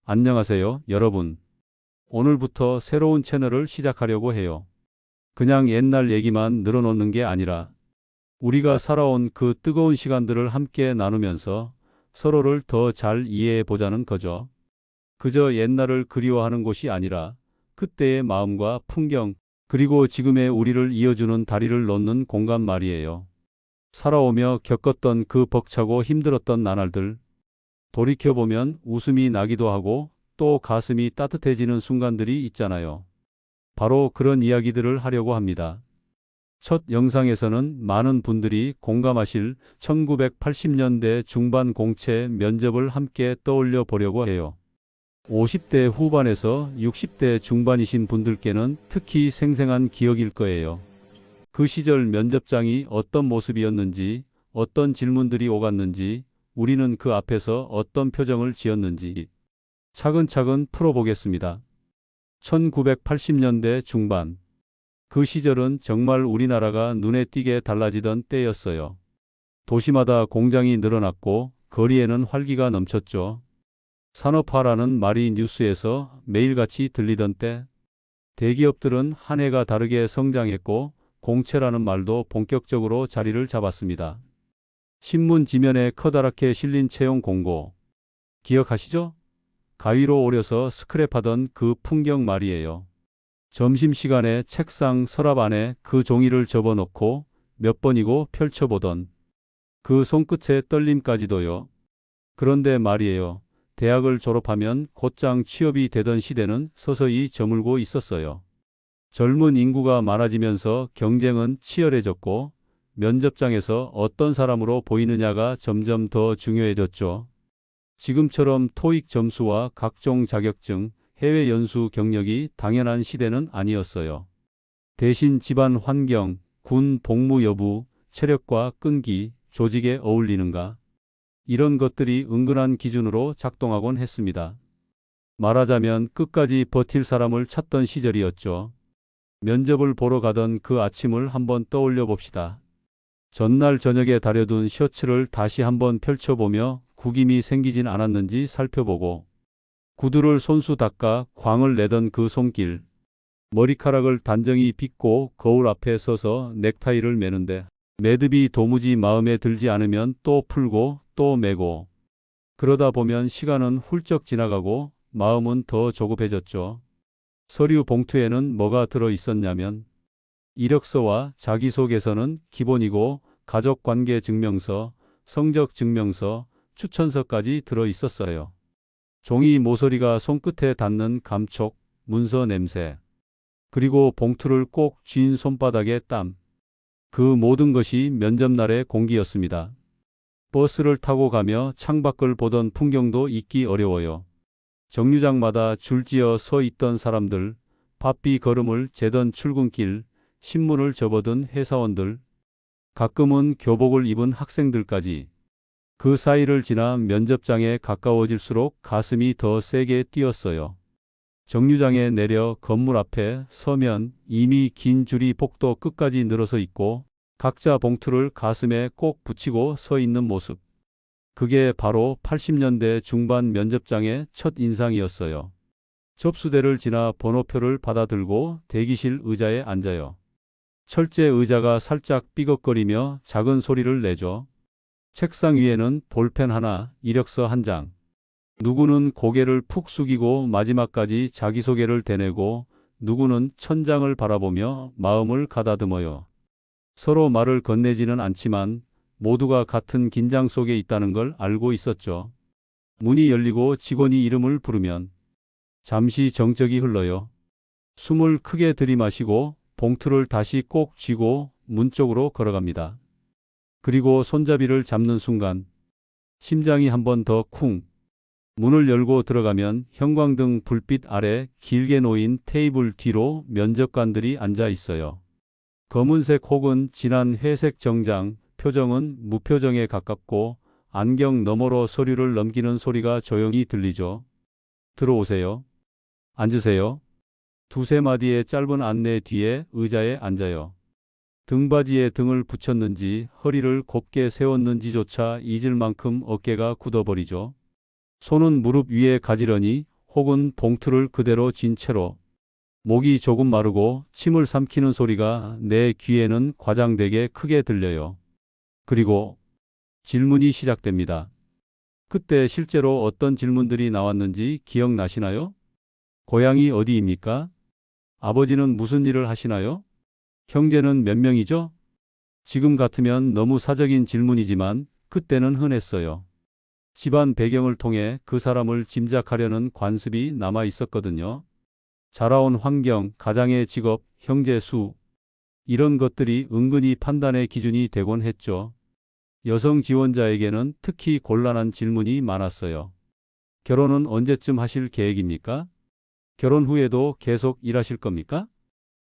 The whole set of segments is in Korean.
안녕하세요, 여러분. 오늘부터 새로운 채널을 시작하려고 해요. 그냥 옛날 얘기만 늘어놓는 게 아니라 우리가 살아온 그 뜨거운 시간들을 함께 나누면서 서로를 더 잘 이해해 보자는 거죠. 그저 옛날을 그리워하는 곳이 아니라 그때의 마음과 풍경, 그리고 지금의 우리를 이어주는 다리를 놓는 공간 말이에요. 살아오며 겪었던 그 벅차고 힘들었던 나날들, 돌이켜보면 웃음이 나기도 하고 또 가슴이 따뜻해지는 순간들이 있잖아요. 바로 그런 이야기들을 하려고 합니다. 첫 영상에서는 많은 분들이 공감하실 1980년대 중반 공채 면접을 함께 떠올려 보려고 해요. 50대 후반에서 60대 중반이신 분들께는 특히 생생한 기억일 거예요. 그 시절 면접장이 어떤 모습이었는지, 어떤 질문들이 오갔는지, 우리는 그 앞에서 어떤 표정을 지었는지 차근차근 풀어보겠습니다. 1980년대 중반. 그 시절은 정말 우리나라가 눈에 띄게 달라지던 때였어요. 도시마다 공장이 늘어났고 거리에는 활기가 넘쳤죠. 산업화라는 말이 뉴스에서 매일같이 들리던 때, 대기업들은 한 해가 다르게 성장했고 공채라는 말도 본격적으로 자리를 잡았습니다. 신문 지면에 커다랗게 실린 채용 공고. 기억하시죠? 가위로 오려서 스크랩하던 그 풍경 말이에요. 점심시간에 책상 서랍 안에 그 종이를 접어놓고 몇 번이고 펼쳐보던 그 손끝의 떨림까지도요. 그런데 말이에요. 대학을 졸업하면 곧장 취업이 되던 시대는 서서히 저물고 있었어요. 젊은 인구가 많아지면서 경쟁은 치열해졌고 면접장에서 어떤 사람으로 보이느냐가 점점 더 중요해졌죠. 지금처럼 토익 점수와 각종 자격증, 해외 연수 경력이 당연한 시대는 아니었어요. 대신 집안 환경, 군 복무 여부, 체력과 끈기, 조직에 어울리는가, 이런 것들이 은근한 기준으로 작동하곤 했습니다. 말하자면 끝까지 버틸 사람을 찾던 시절이었죠. 면접을 보러 가던 그 아침을 한번 떠올려 봅시다. 전날 저녁에 다려둔 셔츠를 다시 한번 펼쳐보며 구김이 생기진 않았는지 살펴보고, 구두를 손수 닦아 광을 내던 그 손길, 머리카락을 단정히 빗고 거울 앞에 서서 넥타이를 매는데 매듭이 도무지 마음에 들지 않으면 또 풀고 또 매고, 그러다 보면 시간은 훌쩍 지나가고 마음은 더 조급해졌죠. 서류 봉투에는 뭐가 들어 있었냐면 이력서와 자기소개서는 기본이고 가족관계 증명서, 성적 증명서, 추천서까지 들어 있었어요. 종이 모서리가 손끝에 닿는 감촉, 문서 냄새, 그리고 봉투를 꼭 쥔 손바닥의 땀. 그 모든 것이 면접날의 공기였습니다. 버스를 타고 가며 창밖을 보던 풍경도 잊기 어려워요. 정류장마다 줄지어 서 있던 사람들, 바삐 걸음을 재던 출근길, 신문을 접어든 회사원들, 가끔은 교복을 입은 학생들까지. 그 사이를 지나 면접장에 가까워질수록 가슴이 더 세게 뛰었어요. 정류장에 내려 건물 앞에 서면 이미 긴 줄이 복도 끝까지 늘어서 있고 각자 봉투를 가슴에 꼭 붙이고 서 있는 모습. 그게 바로 80년대 중반 면접장의 첫 인상이었어요. 접수대를 지나 번호표를 받아들고 대기실 의자에 앉아요. 철제 의자가 살짝 삐걱거리며 작은 소리를 내죠. 책상 위에는 볼펜 하나, 이력서 한 장. 누구는 고개를 푹 숙이고 마지막까지 자기소개를 대내고 누구는 천장을 바라보며 마음을 가다듬어요. 서로 말을 건네지는 않지만 모두가 같은 긴장 속에 있다는 걸 알고 있었죠. 문이 열리고 직원이 이름을 부르면 잠시 정적이 흘러요. 숨을 크게 들이마시고 봉투를 다시 꼭 쥐고 문 쪽으로 걸어갑니다. 그리고 손잡이를 잡는 순간 심장이 한 번 더 쿵. 문을 열고 들어가면 형광등 불빛 아래 길게 놓인 테이블 뒤로 면접관들이 앉아 있어요. 검은색 혹은 진한 회색 정장, 표정은 무표정에 가깝고 안경 너머로 서류를 넘기는 소리가 조용히 들리죠. 들어오세요. 앉으세요. 두세 마디의 짧은 안내 뒤에 의자에 앉아요. 등받이에 등을 붙였는지 허리를 곱게 세웠는지조차 잊을 만큼 어깨가 굳어버리죠. 손은 무릎 위에 가지런히 혹은 봉투를 그대로 쥔 채로 목이 조금 마르고 침을 삼키는 소리가 내 귀에는 과장되게 크게 들려요. 그리고 질문이 시작됩니다. 그때 실제로 어떤 질문들이 나왔는지 기억나시나요? 고향이 어디입니까? 아버지는 무슨 일을 하시나요? 형제는 몇 명이죠? 지금 같으면 너무 사적인 질문이지만 그때는 흔했어요. 집안 배경을 통해 그 사람을 짐작하려는 관습이 남아 있었거든요. 자라온 환경, 가장의 직업, 형제 수, 이런 것들이 은근히 판단의 기준이 되곤 했죠. 여성 지원자에게는 특히 곤란한 질문이 많았어요. 결혼은 언제쯤 하실 계획입니까? 결혼 후에도 계속 일하실 겁니까?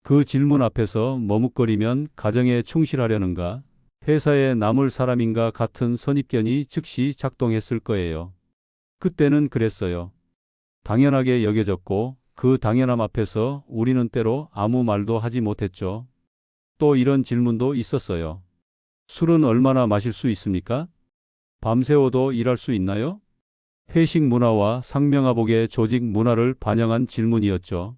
그 질문 앞에서 머뭇거리면 가정에 충실하려는가, 회사에 남을 사람인가 같은 선입견이 즉시 작동했을 거예요. 그때는 그랬어요. 당연하게 여겨졌고 그 당연함 앞에서 우리는 때로 아무 말도 하지 못했죠. 또 이런 질문도 있었어요. 술은 얼마나 마실 수 있습니까? 밤새워도 일할 수 있나요? 회식 문화와 상명하복의 조직 문화를 반영한 질문이었죠.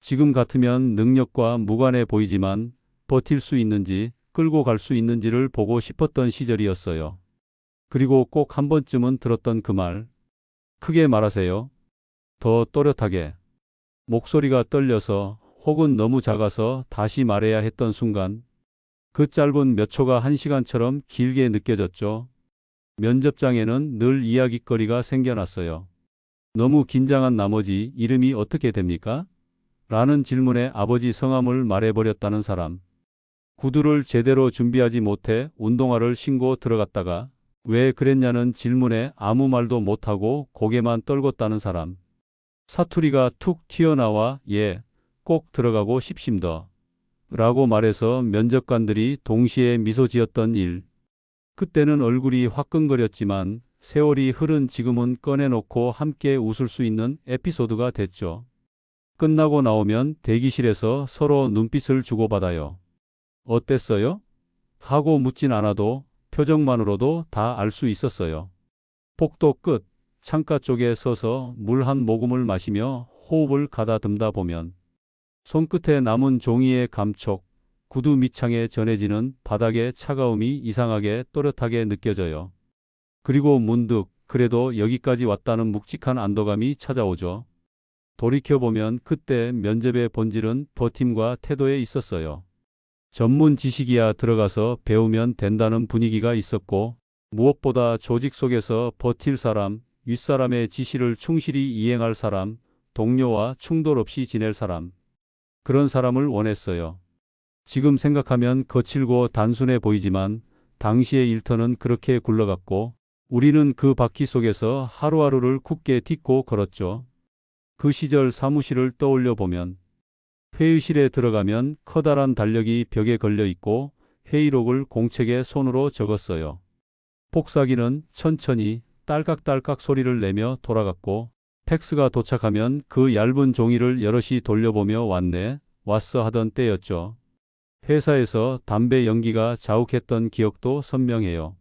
지금 같으면 능력과 무관해 보이지만 버틸 수 있는지, 끌고 갈 수 있는지를 보고 싶었던 시절이었어요. 그리고 꼭 한 번쯤은 들었던 그 말. 크게 말하세요. 더 또렷하게. 목소리가 떨려서 혹은 너무 작아서 다시 말해야 했던 순간, 그 짧은 몇 초가 한 시간처럼 길게 느껴졌죠. 면접장에는 늘 이야깃거리가 생겨났어요. 너무 긴장한 나머지 이름이 어떻게 됩니까? 라는 질문에 아버지 성함을 말해버렸다는 사람. 구두를 제대로 준비하지 못해 운동화를 신고 들어갔다가 왜 그랬냐는 질문에 아무 말도 못하고 고개만 떨궜다는 사람. 사투리가 툭 튀어나와 예, 꼭 들어가고 싶심더 라고 말해서 면접관들이 동시에 미소 지었던 일. 그때는 얼굴이 화끈거렸지만 세월이 흐른 지금은 꺼내놓고 함께 웃을 수 있는 에피소드가 됐죠. 끝나고 나오면 대기실에서 서로 눈빛을 주고받아요. 어땠어요? 하고 묻진 않아도 표정만으로도 다 알 수 있었어요. 복도 끝, 창가 쪽에 서서 물 한 모금을 마시며 호흡을 가다듬다 보면 손끝에 남은 종이의 감촉, 구두 밑창에 전해지는 바닥의 차가움이 이상하게 또렷하게 느껴져요. 그리고 문득 그래도 여기까지 왔다는 묵직한 안도감이 찾아오죠. 돌이켜보면 그때 면접의 본질은 버팀과 태도에 있었어요. 전문 지식이야 들어가서 배우면 된다는 분위기가 있었고 무엇보다 조직 속에서 버틸 사람, 윗사람의 지시를 충실히 이행할 사람, 동료와 충돌 없이 지낼 사람. 그런 사람을 원했어요. 지금 생각하면 거칠고 단순해 보이지만 당시의 일터는 그렇게 굴러갔고 우리는 그 바퀴 속에서 하루하루를 굳게 딛고 걸었죠. 그 시절 사무실을 떠올려 보면 회의실에 들어가면 커다란 달력이 벽에 걸려 있고 회의록을 공책에 손으로 적었어요. 복사기는 천천히 딸깍딸깍 소리를 내며 돌아갔고 팩스가 도착하면 그 얇은 종이를 여럿이 돌려보며 왔네, 왔어 하던 때였죠. 회사에서 담배 연기가 자욱했던 기억도 선명해요.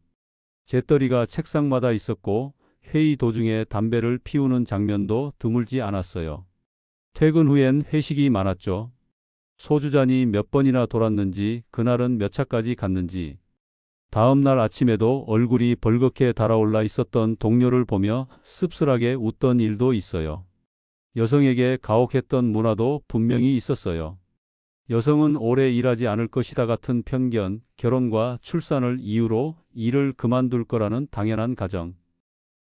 재떨이가 책상마다 있었고 회의 도중에 담배를 피우는 장면도 드물지 않았어요. 퇴근 후엔 회식이 많았죠. 소주잔이 몇 번이나 돌았는지, 그날은 몇 차까지 갔는지. 다음 날 아침에도 얼굴이 벌겋게 달아올라 있었던 동료를 보며 씁쓸하게 웃던 일도 있어요. 여성에게 가혹했던 문화도 분명히 있었어요. 여성은 오래 일하지 않을 것이다 같은 편견, 결혼과 출산을 이유로 일을 그만둘 거라는 당연한 가정.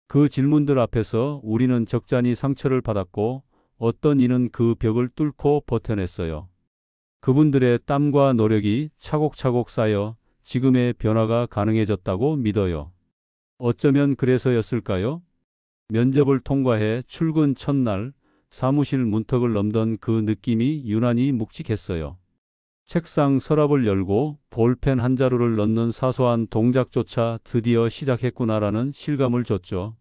그 질문들 앞에서 우리는 적잖이 상처를 받았고 어떤 이는 그 벽을 뚫고 버텨냈어요. 그분들의 땀과 노력이 차곡차곡 쌓여 지금의 변화가 가능해졌다고 믿어요. 어쩌면 그래서였을까요? 면접을 통과해 출근 첫날 사무실 문턱을 넘던 그 느낌이 유난히 묵직했어요. 책상 서랍을 열고 볼펜 한 자루를 넣는 사소한 동작조차 드디어 시작했구나라는 실감을 줬죠.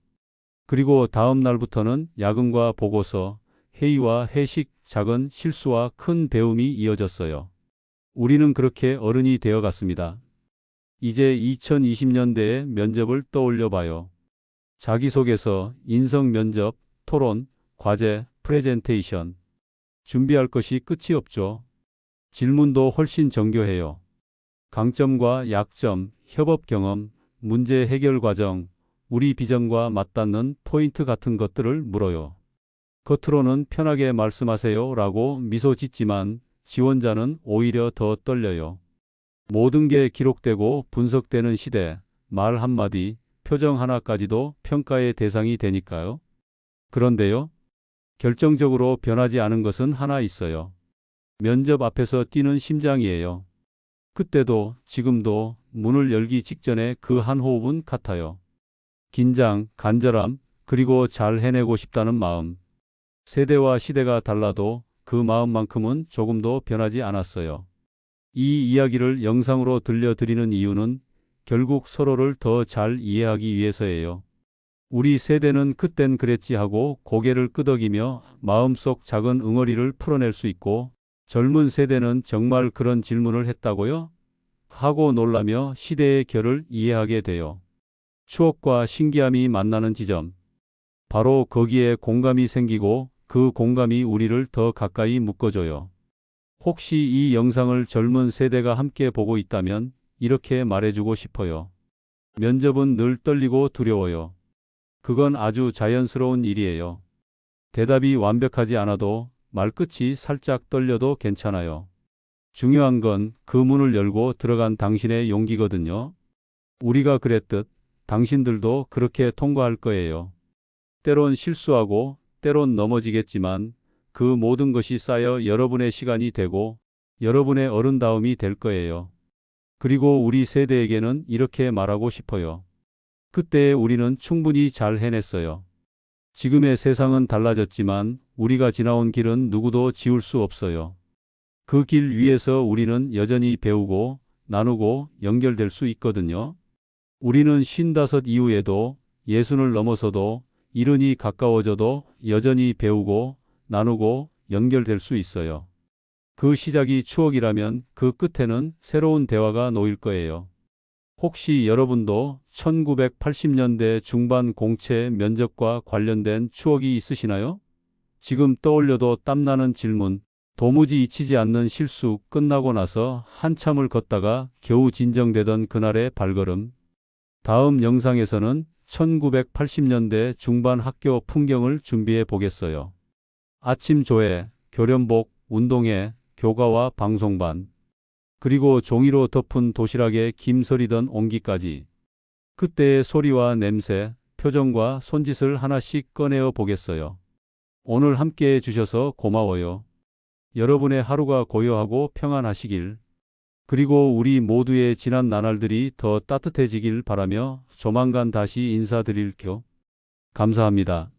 그리고 다음 날부터는 야근과 보고서, 회의와 회식, 작은 실수와 큰 배움이 이어졌어요. 우리는 그렇게 어른이 되어 갔습니다. 이제 2020년대의 면접을 떠올려 봐요. 자기소개서, 인성 면접, 토론, 과제, 프레젠테이션. 준비할 것이 끝이 없죠. 질문도 훨씬 정교해요. 강점과 약점, 협업 경험, 문제 해결 과정, 우리 비전과 맞닿는 포인트 같은 것들을 물어요. 겉으로는 편하게 말씀하세요 라고 미소 짓지만 지원자는 오히려 더 떨려요. 모든 게 기록되고 분석되는 시대, 말 한마디, 표정 하나까지도 평가의 대상이 되니까요. 그런데요, 결정적으로 변하지 않은 것은 하나 있어요. 면접 앞에서 뛰는 심장이에요. 그때도 지금도 문을 열기 직전에 그 한 호흡은 같아요. 긴장, 간절함, 그리고 잘 해내고 싶다는 마음. 세대와 시대가 달라도 그 마음만큼은 조금도 변하지 않았어요. 이 이야기를 영상으로 들려드리는 이유는 결국 서로를 더 잘 이해하기 위해서예요. 우리 세대는 그땐 그랬지 하고 고개를 끄덕이며 마음속 작은 응어리를 풀어낼 수 있고, 젊은 세대는 정말 그런 질문을 했다고요? 하고 놀라며 시대의 결을 이해하게 돼요. 추억과 신기함이 만나는 지점. 바로 거기에 공감이 생기고 그 공감이 우리를 더 가까이 묶어줘요. 혹시 이 영상을 젊은 세대가 함께 보고 있다면 이렇게 말해주고 싶어요. 면접은 늘 떨리고 두려워요. 그건 아주 자연스러운 일이에요. 대답이 완벽하지 않아도 말끝이 살짝 떨려도 괜찮아요. 중요한 건 그 문을 열고 들어간 당신의 용기거든요. 우리가 그랬듯 당신들도 그렇게 통과할 거예요. 때론 실수하고 때론 넘어지겠지만 그 모든 것이 쌓여 여러분의 시간이 되고 여러분의 어른다움이 될 거예요. 그리고 우리 세대에게는 이렇게 말하고 싶어요. 그때의 우리는 충분히 잘 해냈어요. 지금의 세상은 달라졌지만 우리가 지나온 길은 누구도 지울 수 없어요. 그 길 위에서 우리는 여전히 배우고 나누고 연결될 수 있거든요. 우리는 55 이후에도 60을 넘어서도 70이 가까워져도 여전히 배우고 나누고 연결될 수 있어요. 그 시작이 추억이라면 그 끝에는 새로운 대화가 놓일 거예요. 혹시 여러분도 1980년대 중반 공채 면접과 관련된 추억이 있으시나요? 지금 떠올려도 땀나는 질문, 도무지 잊히지 않는 실수, 끝나고 나서 한참을 걷다가 겨우 진정되던 그날의 발걸음. 다음 영상에서는 1980년대 중반 학교 풍경을 준비해 보겠어요. 아침 조회, 교련복, 운동회, 교과와 방송반, 그리고 종이로 덮은 도시락에 김 서리던 온기까지. 그때의 소리와 냄새, 표정과 손짓을 하나씩 꺼내어 보겠어요. 오늘 함께해 주셔서 고마워요. 여러분의 하루가 고요하고 평안하시길, 그리고 우리 모두의 지난 나날들이 더 따뜻해지길 바라며 조만간 다시 인사드릴게요. 감사합니다.